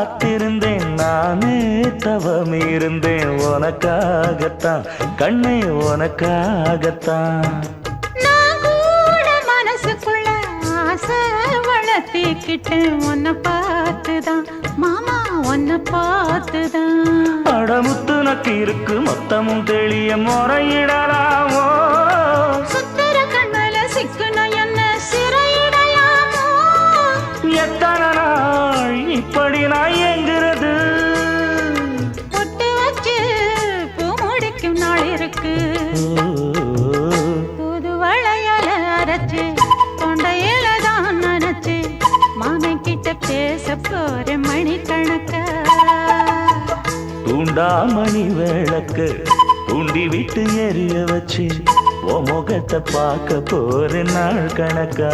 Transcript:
காத்திருந்தேன் நானே தவம் இருந்தேன் உனக்காகத்தான் கண்ணே உனக்காகத்தான் நான் கூட மனசுக்குள்ள ஆசை வளர்த்திக்கிட்டேன் உன்னை பார்த்துதான் மாமா உன்னை பார்த்துதான் அடமுத்து நக்கு இருக்கு மொத்தமும் தெளிய முறையிடலாமோ சுத்தர கண்மல சிக்குன என்ன சிறையிடலாமோ எத்தனை நாள் இப்படி நான் எங்கிறது பொட்டு வச்சு பூ முடிக்கும் நாள் இருக்கு புது வளையல அரைச்சு தொண்டையில தான் நினைச்சு மாமன் கிட்ட பேச போற மணிக்கணக்க தூண்டாமணி விளக்கு தூண்டி விட்டு எரிய வச்சு உன் முகத்தை பார்க்க போற நாள் கணக்கா